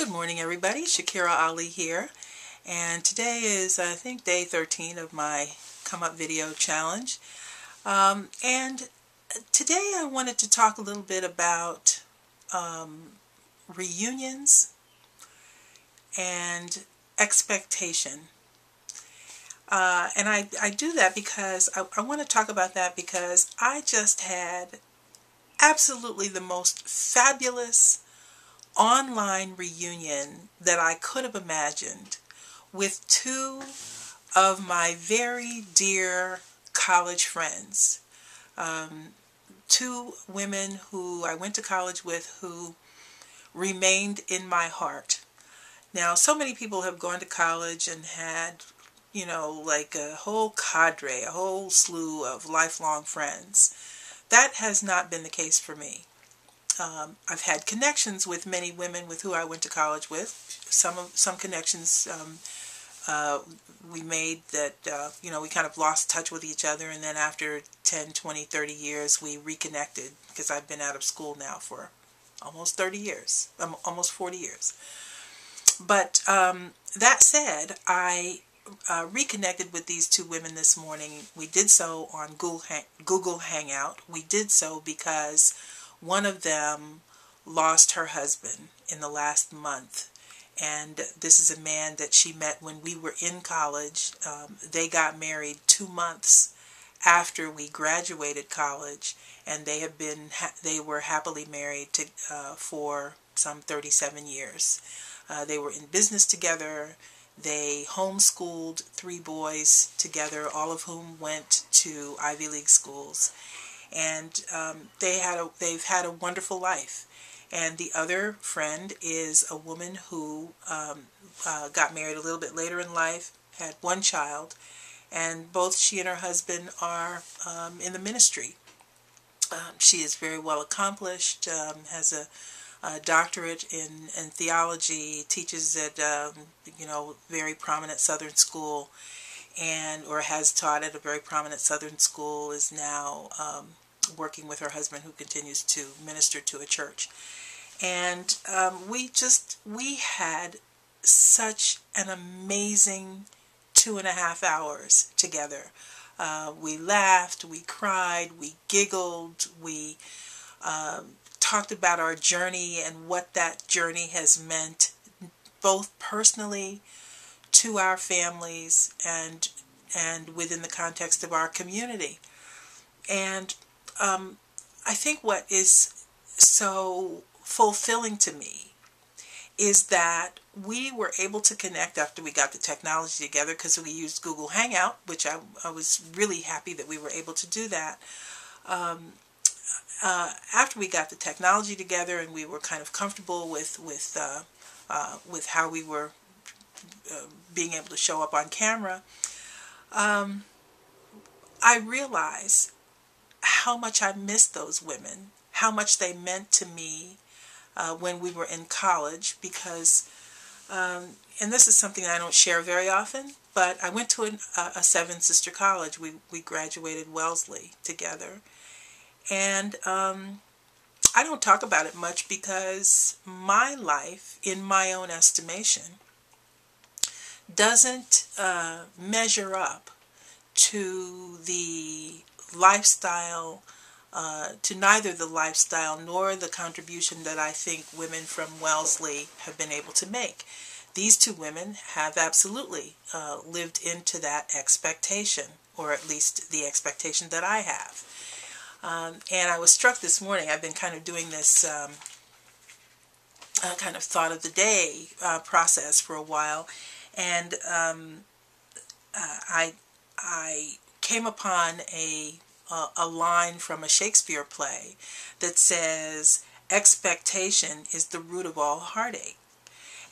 Good morning, everybody. Shakira Ali here, and today is, I think, day 13 of my Come Up Video Challenge. And today I wanted to talk a little bit about reunions and expectation. And I do that because I want to talk about that because I just had absolutely the most fabulous online reunion that I could have imagined with two of my very dear college friends. Two women who I went to college with who remained in my heart. Now, so many people have gone to college and had, like a whole cadre, a whole slew of lifelong friends. That has not been the case for me. I've had connections with many women with who I went to college with. Some connections we made that, we kind of lost touch with each other, and then after 10, 20, 30 years we reconnected because I've been out of school now for almost 30 years, almost 40 years. But that said, I reconnected with these two women this morning. We did so on Google Hangout. We did so because one of them lost her husband in the last month, and this is a man that she met when we were in college. They got married 2 months after we graduated college, and they were happily married for some 37 years. They were in business together. They homeschooled 3 boys together, all of whom went to Ivy League schools. And they've had a wonderful life. And the other friend is a woman who got married a little bit later in life, had 1 child, and both she and her husband are in the ministry. She is very well accomplished, has a doctorate in theology, teaches at very prominent Southern school, or has taught at a very prominent Southern school, is now working with her husband, who continues to minister to a church. And we had such an amazing 2.5 hours together. We laughed, we cried, we giggled, we talked about our journey and what that journey has meant, both personally, to our families, and within the context of our community. And I think what is so fulfilling to me is that we were able to connect after we got the technology together, because we used Google Hangout, which I was really happy that we were able to do that. After we got the technology together and we were kind of comfortable with how we were being able to show up on camera, I realized how much I missed those women, how much they meant to me when we were in college, because, and this is something I don't share very often, but I went to a 7-sister college. We graduated Wellesley together, and I don't talk about it much because my life, in my own estimation, doesn't measure up to the lifestyle, to neither the lifestyle nor the contribution that I think women from Wellesley have been able to make. These two women have absolutely lived into that expectation, or at least the expectation that I have. And I was struck this morning. I've been kind of doing this kind of thought of the day process for a while, and I came upon a line from a Shakespeare play that says, "Expectation is the root of all heartache."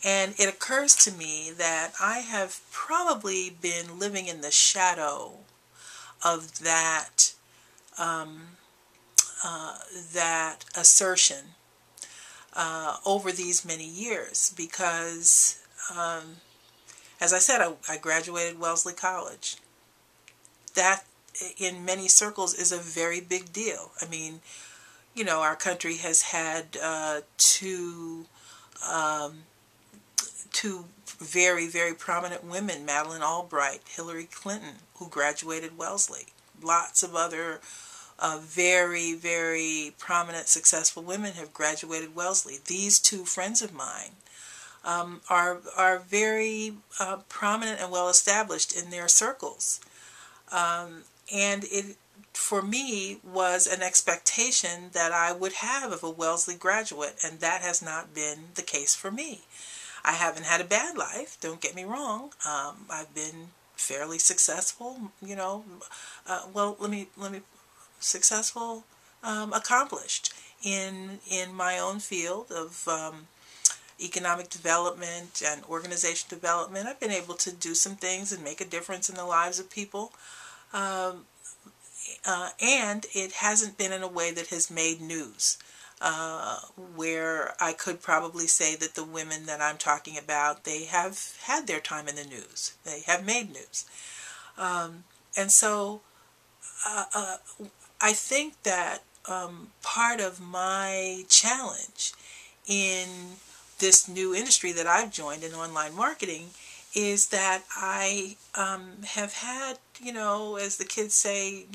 And it occurs to me that I have probably been living in the shadow of that that assertion over these many years, because as I said, I graduated Wellesley College. That, in many circles, is a very big deal. I mean, our country has had two two very, very prominent women, Madeleine Albright, Hillary Clinton, who graduated Wellesley. Lots of other very, very prominent, successful women have graduated Wellesley. These two friends of mine are very prominent and well established in their circles. And it, for me, was an expectation that I would have of a Wellesley graduate, and that has not been the case for me. I haven't had a bad life, don't get me wrong. I've been fairly successful, successful, accomplished in my own field of economic development and organization development. I've been able to do some things and make a difference in the lives of people. And it hasn't been in a way that has made news, where I could probably say that the women that I'm talking about, they have had their time in the news. They have made news. And so I think that part of my challenge in this new industry that I've joined in online marketing is that I have had, as the kids say,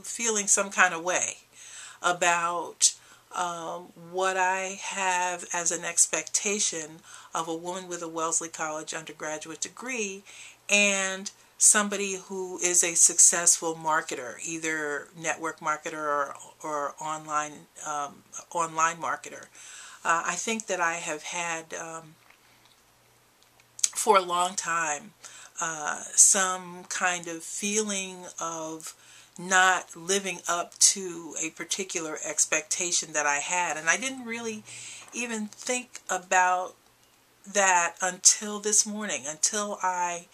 feeling some kind of way about what I have as an expectation of a woman with a Wellesley College undergraduate degree and somebody who is a successful marketer, either network marketer or online marketer. I think that I have had, for a long time, some kind of feeling of not living up to a particular expectation that I had. And I didn't really even think about that until this morning, until I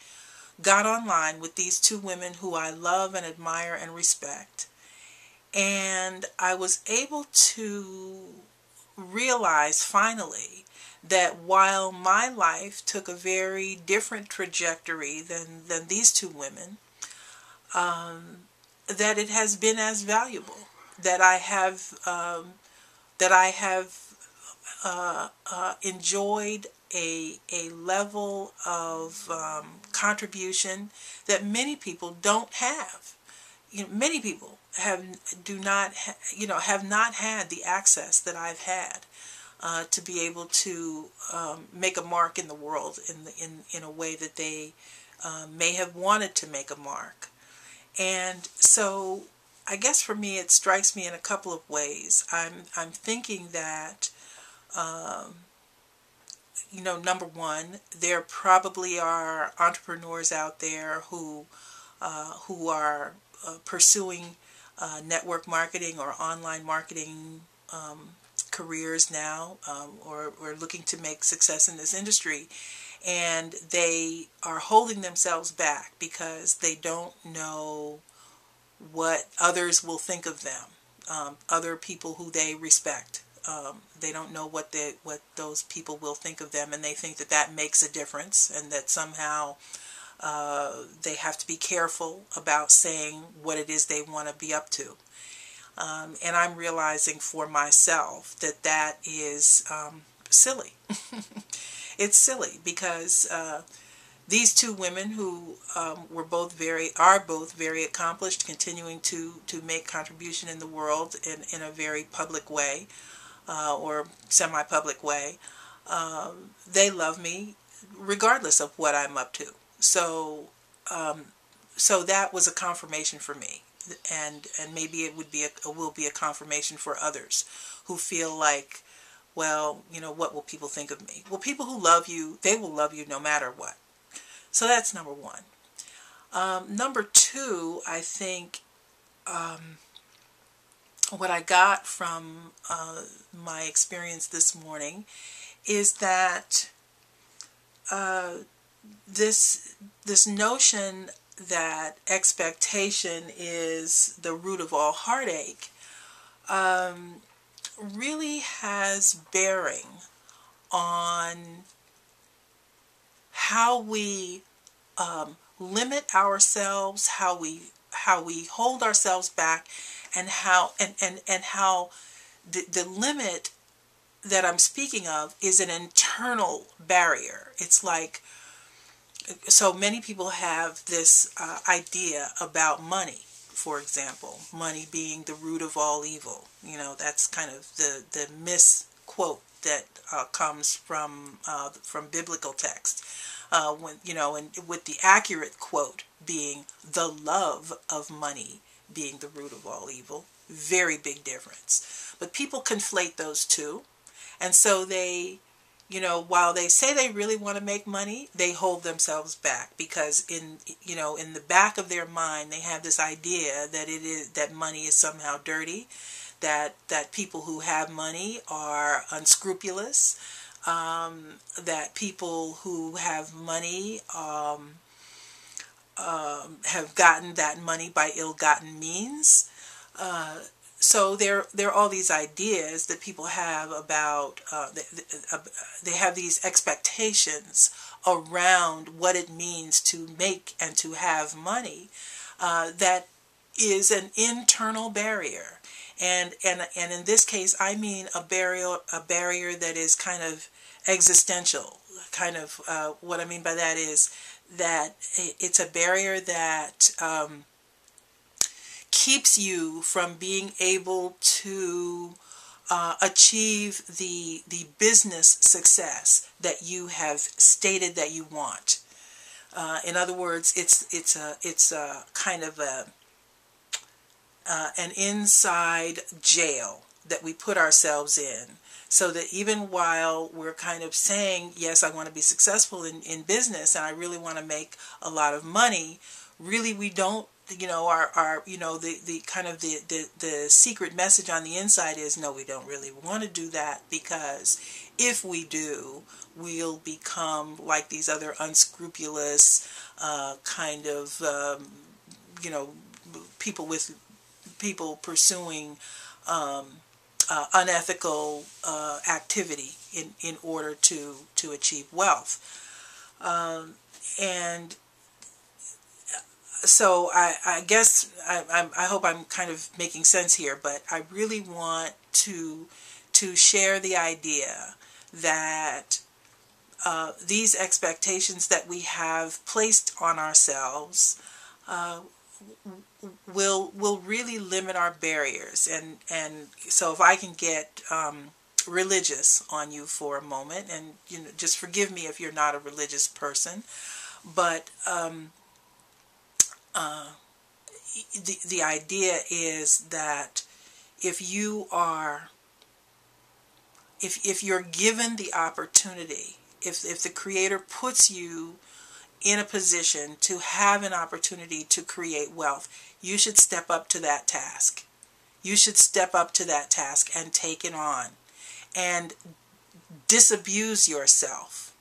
got online with these two women who I love and admire and respect. And I was able to realize finally that while my life took a very different trajectory than these two women, that it has been as valuable, that I have enjoyed a level of contribution that many people don't have. Many people have not had the access that I've had to be able to make a mark in the world in a way that they may have wanted to make a mark. And so I guess for me it strikes me in a couple of ways. I'm thinking that number one, there probably are entrepreneurs out there who are pursuing network marketing or online marketing careers now, or looking to make success in this industry, and they are holding themselves back because they don't know what others will think of them, other people who they respect. They don't know what those people will think of them, and they think that makes a difference, and that somehow they have to be careful about saying what it is they want to be up to. And I'm realizing for myself that is silly. It's silly because these two women who are both very accomplished, continuing to make contribution in the world in a very public way, or semi-public way, they love me regardless of what I'm up to. So that was a confirmation for me, and maybe it will be a confirmation for others who feel like, well, what will people think of me? Well, people who love you, they will love you no matter what. So that's number one. Number two, I think what I got from my experience this morning is that this notion that expectation is the root of all heartache really has bearing on how we limit ourselves, how we hold ourselves back, and how the limit that I'm speaking of is an internal barrier. It's like, so many people have this idea about money. For example, money being the root of all evil. You know, that's kind of the misquote that comes from biblical text. When, you know, and with the accurate quote being the love of money being the root of all evil. Very big difference. But people conflate those two. And so they, you know, while they say they really want to make money, they hold themselves back because in the back of their mind, they have this idea that that money is somehow dirty, that people who have money are unscrupulous, that people who have money have gotten that money by ill-gotten means. So there are all these ideas that people have about, they have these expectations around what it means to make and to have money, that is an internal barrier. And in this case, I mean a barrier that is kind of existential. Kind of what I mean by that is that it's a barrier that keeps you from being able to achieve the business success that you have stated that you want. In other words, it's a kind of an inside jail that we put ourselves in, so that even while we're kind of saying, yes, I want to be successful in business and I really want to make a lot of money, really we don't, you know, our you know, the kind of the secret message on the inside is, no, we don't really want to do that, because if we do, we'll become like these other unscrupulous kind of you know, people pursuing unethical activity in order to achieve wealth. And so I guess I hope I'm kind of making sense here, but I really want to share the idea that these expectations that we have placed on ourselves will really limit our barriers. And so if I can get religious on you for a moment, and you know, just forgive me if you're not a religious person, but the idea is that if you're given the opportunity, if the Creator puts you in a position to have an opportunity to create wealth, you should step up to that task. You should step up to that task and take it on, and disabuse yourself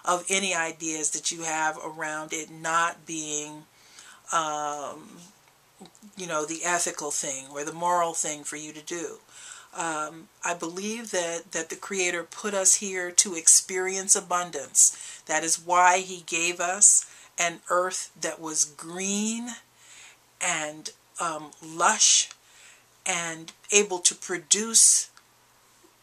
of any ideas that you have around it not being you know, the ethical thing or the moral thing for you to do. I believe that the Creator put us here to experience abundance. That is why He gave us an earth that was green and lush and able to produce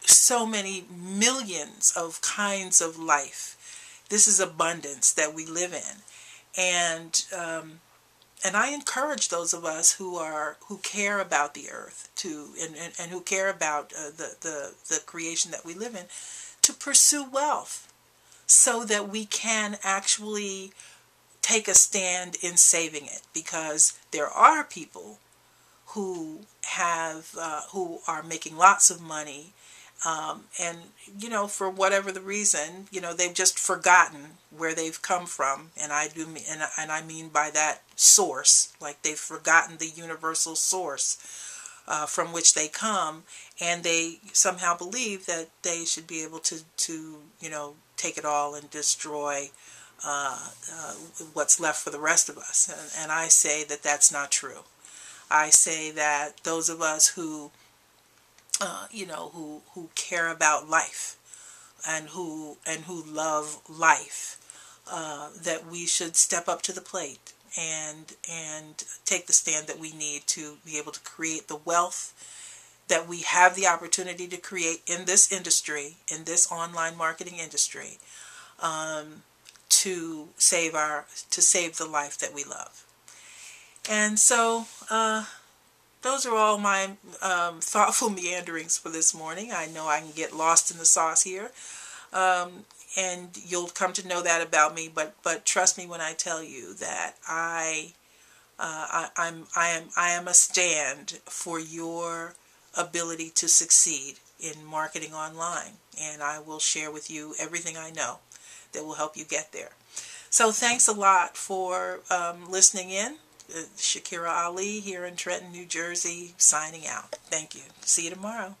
so many millions of kinds of life. This is abundance that we live in. And I encourage those of us who care about the earth and who care about the creation that we live in, to pursue wealth, so that we can actually take a stand in saving it. Because there are people who are making lots of money, and you know, for whatever the reason, you know, they've just forgotten where they've come from, and I mean by that source, like they've forgotten the universal source from which they come, and they somehow believe that they should be able to you know, take it all and destroy what's left for the rest of us. And I say that that's not true. I say that those of us who you know, who care about life and who love life, that we should step up to the plate and take the stand that we need to be able to create the wealth that we have the opportunity to create in this industry, in this online marketing industry, to save the life that we love. And so those are all my thoughtful meanderings for this morning. I know I can get lost in the sauce here, and you'll come to know that about me. But trust me when I tell you that I am a stand for your ability to succeed in marketing online, and I will share with you everything I know that will help you get there. So thanks a lot for listening in. Shakira Ali here in Trenton, New Jersey, signing out. Thank you. See you tomorrow.